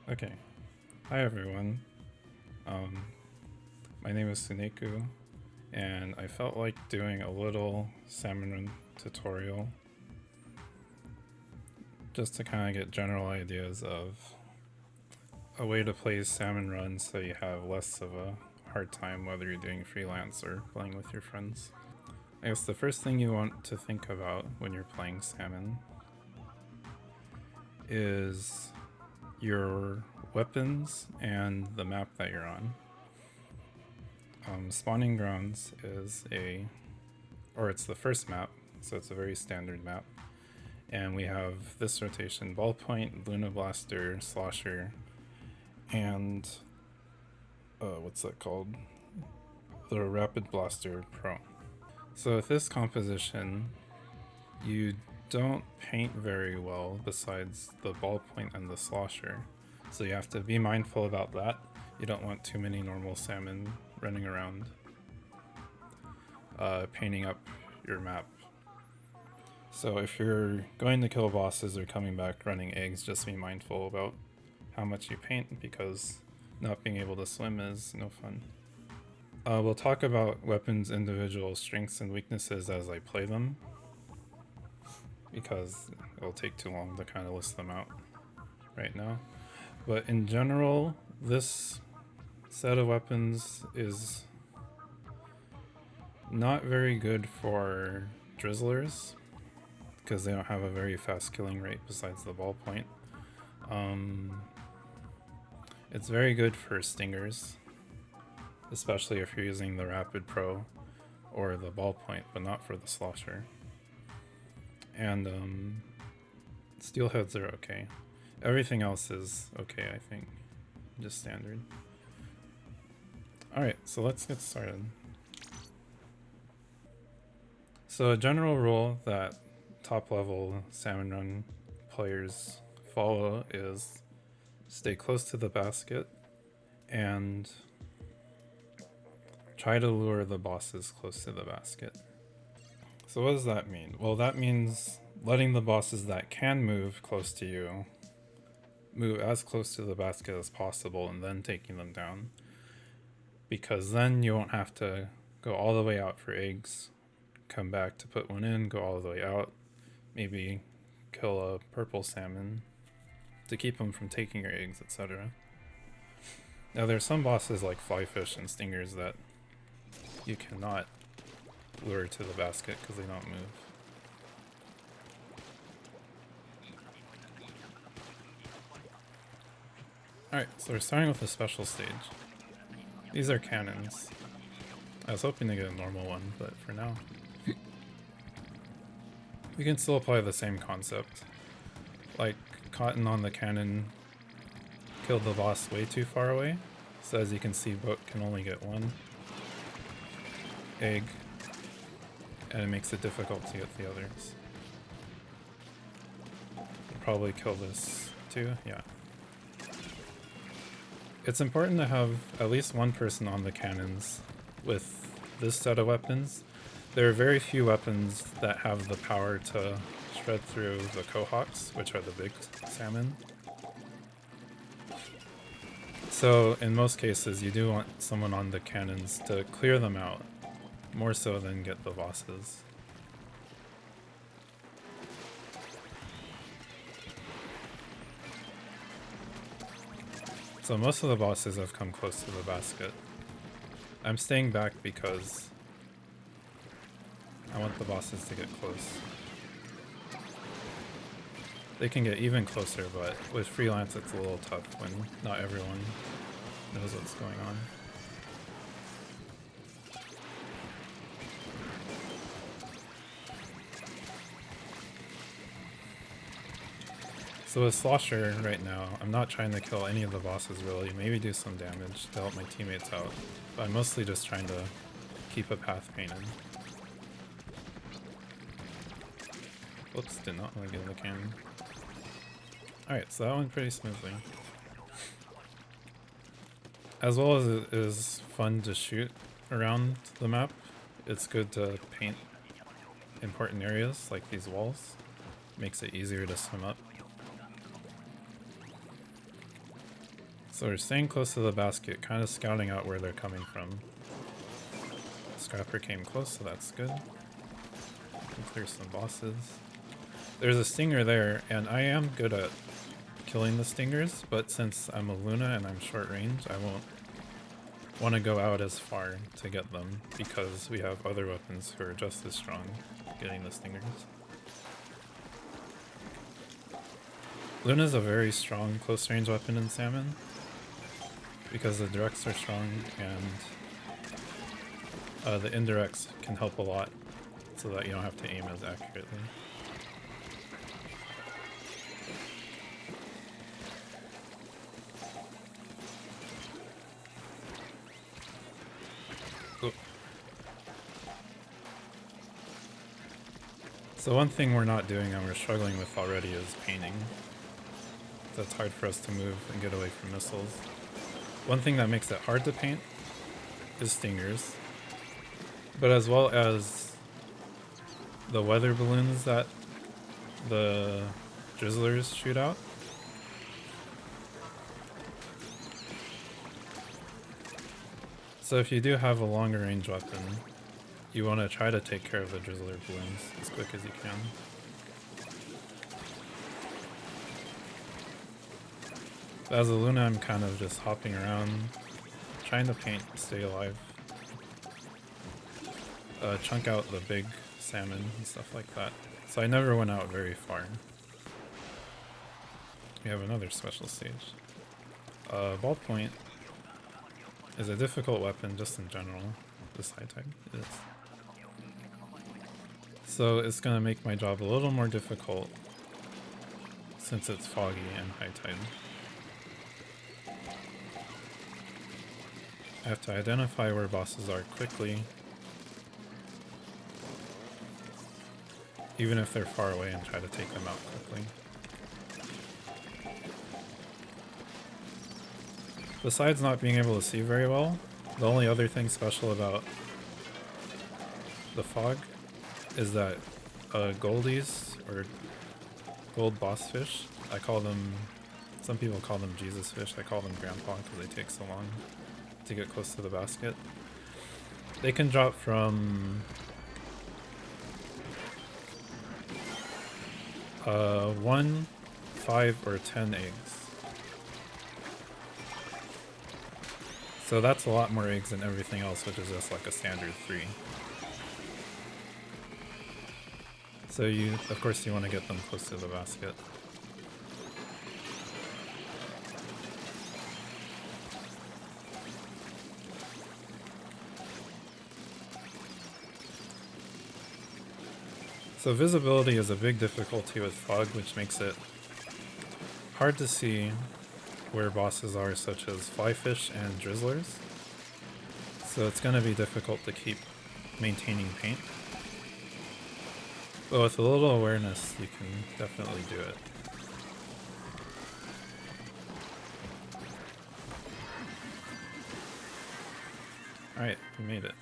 Okay, hi everyone. Um, my name is Suneku, and I felt like doing a little Salmon Run tutorial just to kind of get general ideas of a way to play Salmon Run so you have less of a hard time whether you're doing freelance or playing with your friends. I guess the first thing you want to think about when you're playing Salmon is your weapons and the map that you're on. Spawning Grounds is it's the first map, so it's a very standard map. And we have this rotation: Ballpoint, Luna Blaster, Slosher, and what's that called? The Rapid Blaster Pro. So with this composition, you don't paint very well besides the Ballpoint and the Slosher. So you have to be mindful about that. You don't want too many normal salmon running around painting up your map. So if you're going to kill bosses or coming back running eggs, just be mindful about how much you paint, because not being able to swim is no fun. We'll talk about weapons' individual strengths and weaknesses as I play them, because it'll take too long to kind of list them out right now. But in general, this set of weapons is not very good for drizzlers because they don't have a very fast killing rate besides the ballpoint. It's very good for stingers, especially if you're using the Rapid Pro or the ballpoint, but not for the Slosher. And steelheads are okay. Everything else is okay, I think. Just standard. Alright, so let's get started. So a general rule that top level Salmon Run players follow is stay close to the basket and try to lure the bosses close to the basket. So what does that mean? Well, that means letting the bosses that can move close to you move as close to the basket as possible and then taking them down, because then you won't have to go all the way out for eggs, come back to put one in, go all the way out, maybe kill a purple salmon to keep them from taking your eggs, etc. Now there's some bosses like flyfish and stingers that you cannot lure to the basket because they don't move. Alright, so we're starting with a special stage. These are cannons. I was hoping to get a normal one, but for now we can still apply the same concept. Like, cotton on the cannon killed the boss way too far away, so as you can see, boat can only get one egg, and it makes it difficult to get the others. We'll probably kill this too, yeah. It's important to have at least one person on the cannons with this set of weapons. There are very few weapons that have the power to shred through the cohawks, which are the big salmon. So in most cases you do want someone on the cannons to clear them out, more so than get the bosses. So most of the bosses have come close to the basket. I'm staying back because I want the bosses to get close. They can get even closer, but with freelance it's a little tough when not everyone knows what's going on. So with Slosher right now, I'm not trying to kill any of the bosses really, maybe do some damage to help my teammates out, but I'm mostly just trying to keep a path painted. Whoops, did not want to get in the cannon. Alright, so that went pretty smoothly. As well as it is fun to shoot around the map, it's good to paint important areas like these walls. Makes it easier to swim up. So we're staying close to the basket, kind of scouting out where they're coming from. Scrapper came close, so that's good. Can clear some bosses. There's a stinger there, and I am good at killing the stingers, but since I'm a Luna and I'm short range, I won't want to go out as far to get them because we have other weapons who are just as strong getting the stingers. Luna's a very strong close range weapon in Salmon because the directs are strong and the indirects can help a lot so that you don't have to aim as accurately. So one thing we're not doing and we're struggling with already is painting. That's hard for us to move and get away from missiles. One thing that makes it hard to paint is stingers, but as well as the weather balloons that the drizzlers shoot out. So if you do have a longer range weapon, you want to try to take care of the drizzler balloons as quick as you can. As a Luna, I'm kind of just hopping around, trying to paint, stay alive. Chunk out the big salmon and stuff like that. So I never went out very far. We have another special stage. Ballpoint is a difficult weapon just in general. This high tide is. So it's going to make my job a little more difficult since it's foggy and high tide. I have to identify where bosses are quickly, even if they're far away, and try to take them out quickly. Besides not being able to see very well, the only other thing special about the fog is that goldies, or gold boss fish, I call them, some people call them Jesus fish, I call them grandpa because they take so long to get close to the basket. They can drop from 1, 5, or 10 eggs. So that's a lot more eggs than everything else, which is just like a standard 3. So you, of course, you want to get them close to the basket. So visibility is a big difficulty with fog, which makes it hard to see where bosses are, such as flyfish and drizzlers. So it's going to be difficult to keep maintaining paint. But with a little awareness, you can definitely do it. Alright, we made it.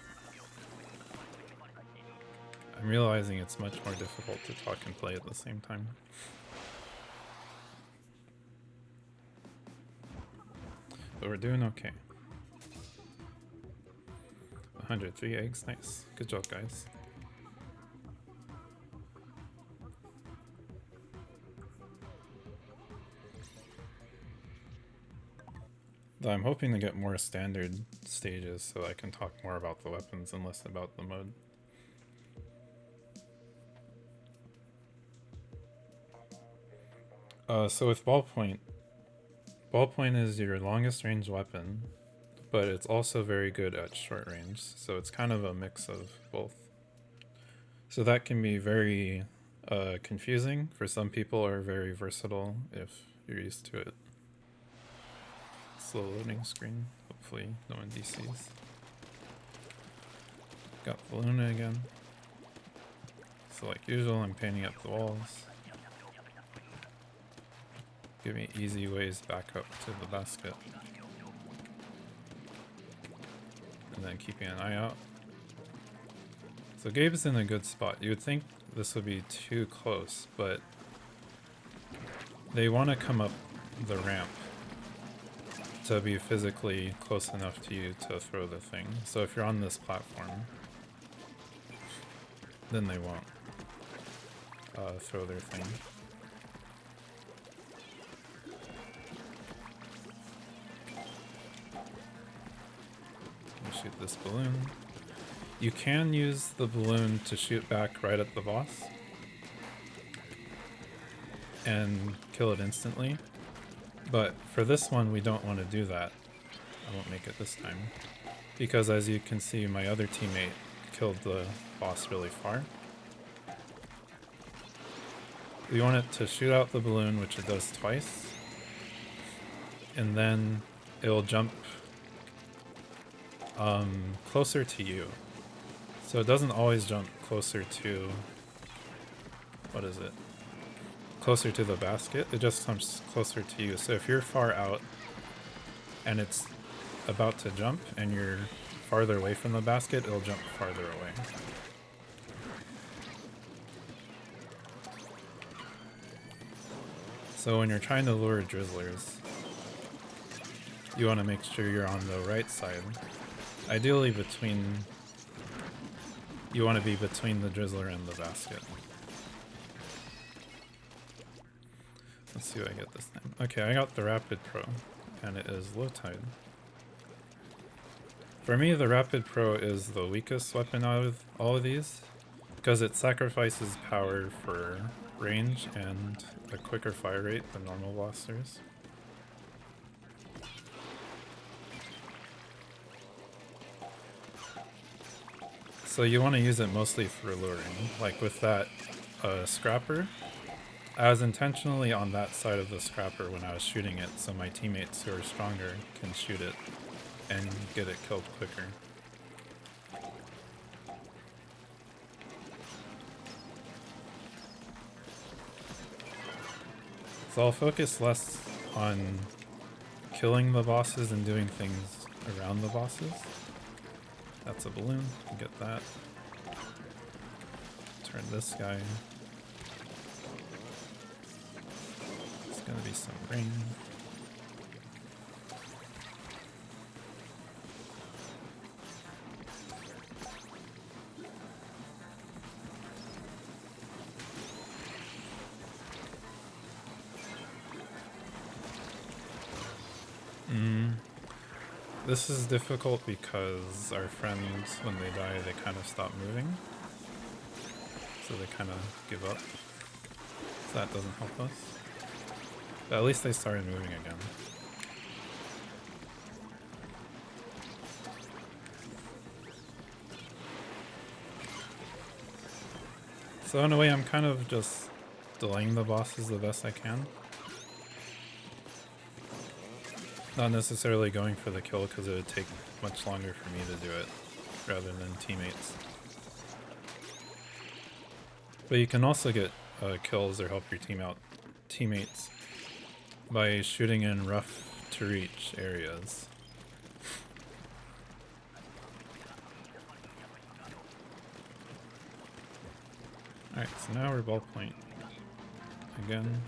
I'm realizing it's much more difficult to talk and play at the same time. But we're doing okay. 103 eggs, nice. Good job, guys. Though I'm hoping to get more standard stages so I can talk more about the weapons and less about the mode. So with ballpoint is your longest range weapon, but it's also very good at short range, so it's kind of a mix of both. So that can be very confusing for some people, or very versatile if you're used to it. Slow loading screen, hopefully no one DCs. Got the Luna again. So like usual, I'm painting up the walls. Give me easy ways back up to the basket. And then keeping an eye out. So Gabe's in a good spot. You would think this would be too close, but they want to come up the ramp. to be physically close enough to you to throw the thing. So if you're on this platform, then they won't throw their thing. Shoot this balloon. You can use the balloon to shoot back right at the boss and kill it instantly, but for this one we don't want to do that. I won't make it this time because, as you can see, my other teammate killed the boss really far. We want it to shoot out the balloon, which it does twice, and then it will jump closer to you. So it doesn't always jump closer to, what is it? Closer to the basket. It just comes closer to you. So if you're far out and it's about to jump and you're farther away from the basket, it'll jump farther away. So when you're trying to lure drizzlers, you want to make sure you're on the right side. Ideally you want to be between the drizzler and the basket. Let's see what I get this time. Okay, I got the Rapid Pro, and it is low tide. For me, the Rapid Pro is the weakest weapon out of all of these, because it sacrifices power for range and a quicker fire rate than normal blasters. So you want to use it mostly for luring. Like with that scrapper, I was intentionally on that side of the scrapper when I was shooting it, so my teammates who are stronger can shoot it and get it killed quicker. So I'll focus less on killing the bosses and doing things around the bosses. That's a balloon, get that. Turn this guy. It's gonna be some rain. This is difficult because our friends, when they die, they kind of stop moving. So they kind of give up. So that doesn't help us. But at least they started moving again. So in a way, I'm kind of just delaying the bosses the best I can. Not necessarily going for the kill because it would take much longer for me to do it rather than teammates. But you can also get kills or help your teammates by shooting in rough to reach areas. Alright, so now we're ballpoint. Again,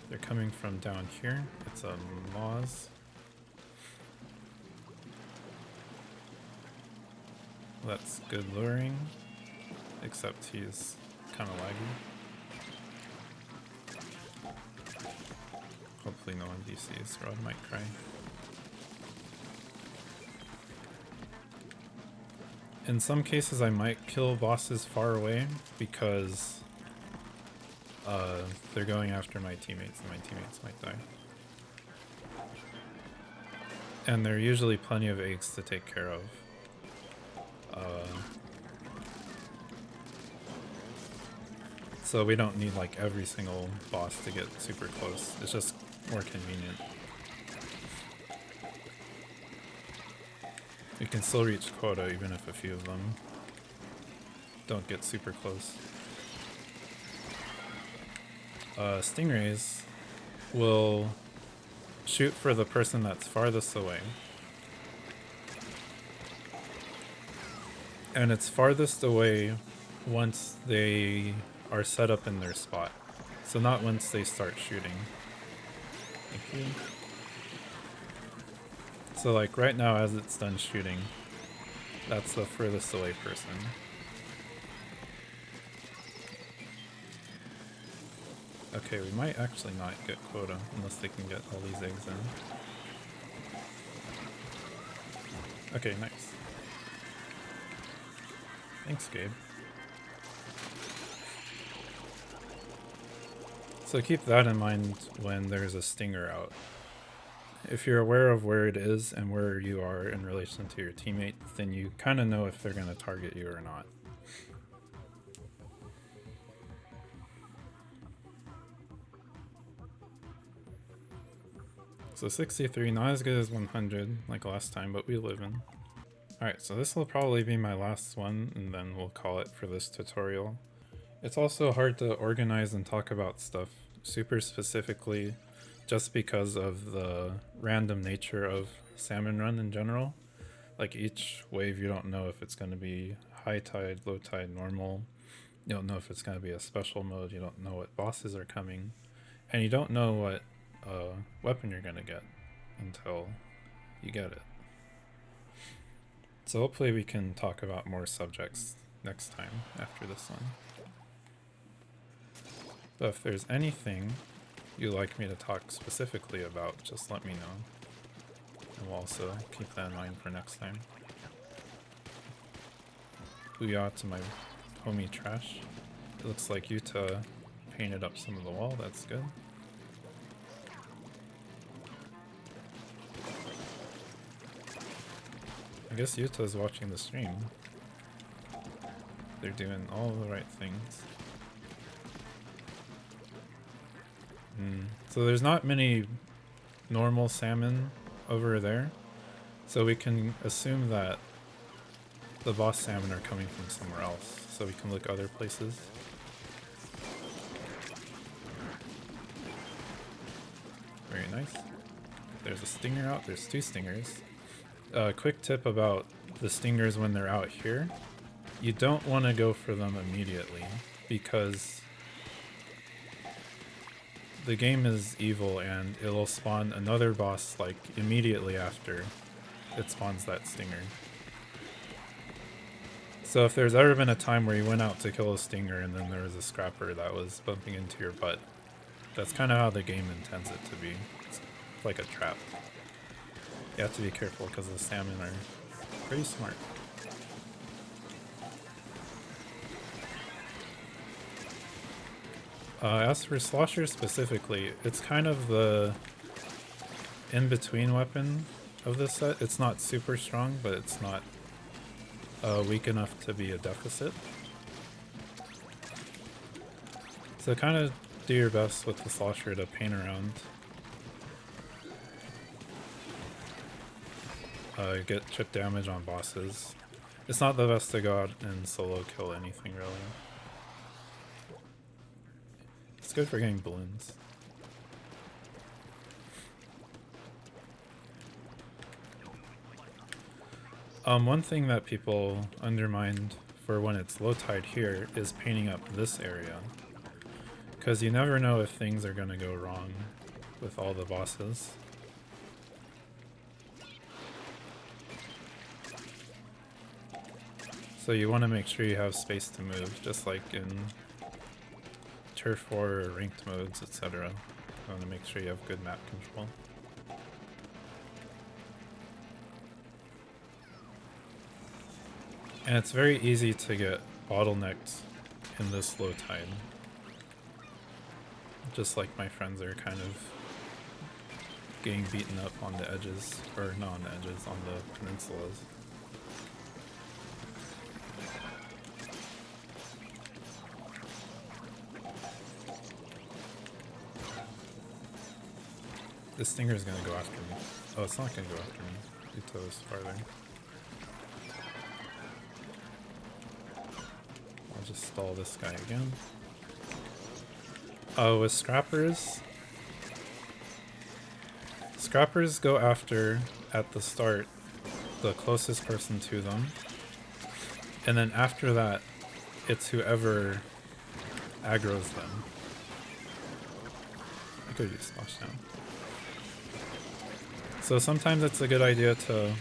they're coming from down here. It's a Moz. That's good luring, except he's kind of laggy. Hopefully no one DCs, Rod might cry. In some cases I might kill bosses far away because they're going after my teammates and my teammates might die. And there are usually plenty of eggs to take care of. So we don't need like every single boss to get super close. It's just more convenient. You can still reach quota even if a few of them don't get super close. Stingrays will shoot for the person that's farthest away. And it's farthest away once they are set up in their spot. So not once they start shooting. Thank you. So like right now as it's done shooting, that's the furthest away person. Okay, we might actually not get quota unless they can get all these eggs in. Okay, nice. Thanks, Gabe. So keep that in mind when there's a stinger out. If you're aware of where it is and where you are in relation to your teammate, then you kind of know if they're going to target you or not. So 63, not as good as 100 like last time, but we live in. Alright, so this will probably be my last one, and then we'll call it for this tutorial. It's also hard to organize and talk about stuff super specifically just because of the random nature of Salmon Run in general. Like each wave you don't know if it's going to be high tide, low tide, normal. You don't know if it's going to be a special mode, you don't know what bosses are coming, and you don't know what weapon you're going to get until you get it. So hopefully we can talk about more subjects next time after this one. But if there's anything you'd like me to talk specifically about, just let me know. And we'll also keep that in mind for next time. Booyah to my homie Trash. It looks like Yuta painted up some of the wall, that's good. I guess Yuta's watching the stream. They're doing all the right things. So there's not many normal salmon over there, so we can assume that the boss salmon are coming from somewhere else, so we can look other places. Very nice. There's a stinger out, there's 2 stingers. Quick tip about the stingers when they're out here. You don't want to go for them immediately because the game is evil and it'll spawn another boss like immediately after it spawns that stinger. So if there's ever been a time where you went out to kill a stinger and then there was a scrapper that was bumping into your butt, that's kind of how the game intends it to be. It's like a trap. You have to be careful because the salmon are pretty smart. As for Slosher specifically, it's kind of the in-between weapon of this set. It's not super strong, but it's not weak enough to be a deficit. So kind of do your best with the Slosher to paint around. Get chip damage on bosses. It's not the best to go out and solo kill anything really. It's good for getting balloons. One thing that people undermined for when it's low tide here is painting up this area. Because you never know if things are going to go wrong with all the bosses. So you want to make sure you have space to move, just like in Turf War or ranked modes, etc. You want to make sure you have good map control. And it's very easy to get bottlenecked in this low tide. Just like my friends are kind of getting beaten up on the edges, or not on the edges, on the peninsulas. This stinger is gonna go after me. Oh, it's not gonna go after me. Yuta is farther. I'll just stall this guy again. With scrappers, scrappers go after, at the start, the closest person to them. And then after that, it's whoever aggroes them. I could use Splash down. So sometimes it's a good idea to...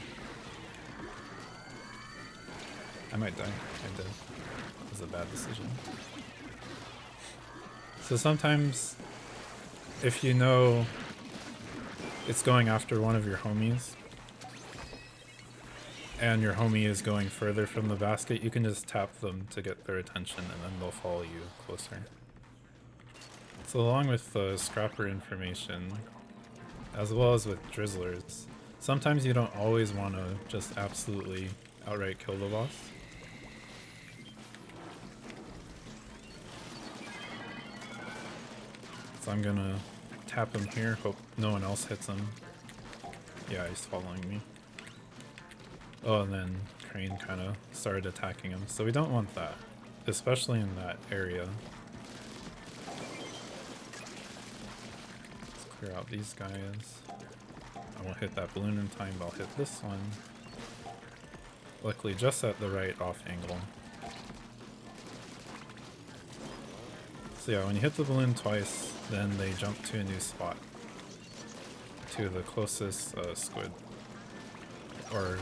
I might die. I did. It was a bad decision. So sometimes if you know it's going after one of your homies and your homie is going further from the basket, you can just tap them to get their attention and then they'll follow you closer. So along with the scrapper information, as well as with drizzlers, sometimes you don't always want to just absolutely outright kill the boss. So I'm gonna tap him here, hope no one else hits him. Yeah, he's following me. Oh, and then Crane kind of started attacking him, so we don't want that, especially in that area. Let's clear out these guys. I won't hit that balloon in time, but I'll hit this one. Luckily just at the right off angle. So yeah, when you hit the balloon twice, then they jump to a new spot. To the closest squid. Or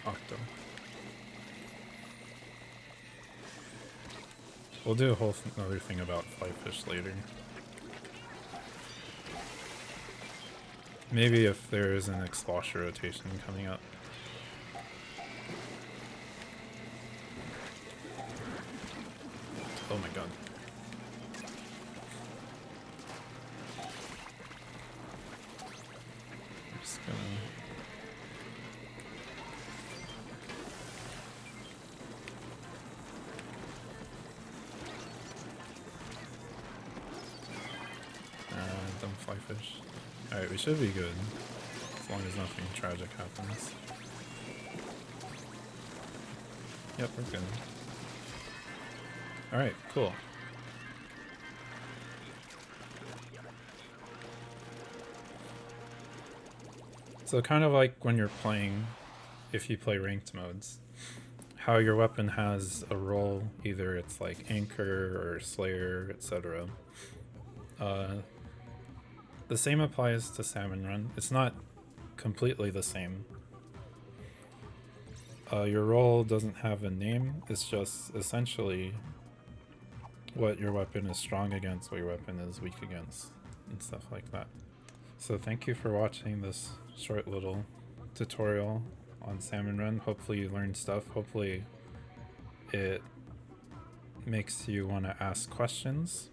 octo. We'll do a whole another thing about flyfish later. Maybe if there is an expulsion rotation coming up. Oh my god. I'm just gonna... dumb flyfish. Alright, we should be good. As long as nothing tragic happens. Yep, we're good. Alright, cool. So kind of like when you're playing, if you play ranked modes, how your weapon has a role, either it's like Anchor or Slayer, etc. The same applies to Salmon Run. It's not completely the same. Your role doesn't have a name, it's just essentially what your weapon is strong against, what your weapon is weak against, and stuff like that. So thank you for watching this short little tutorial on Salmon Run. Hopefully you learned stuff. Hopefully it makes you want to ask questions.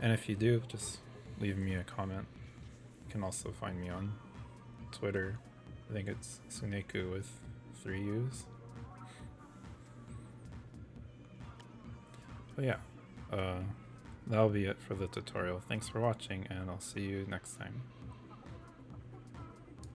And if you do, just leave me a comment. You can also find me on Twitter. I think it's Suneku with 3 U's. But yeah, that'll be it for the tutorial. Thanks for watching, and I'll see you next time.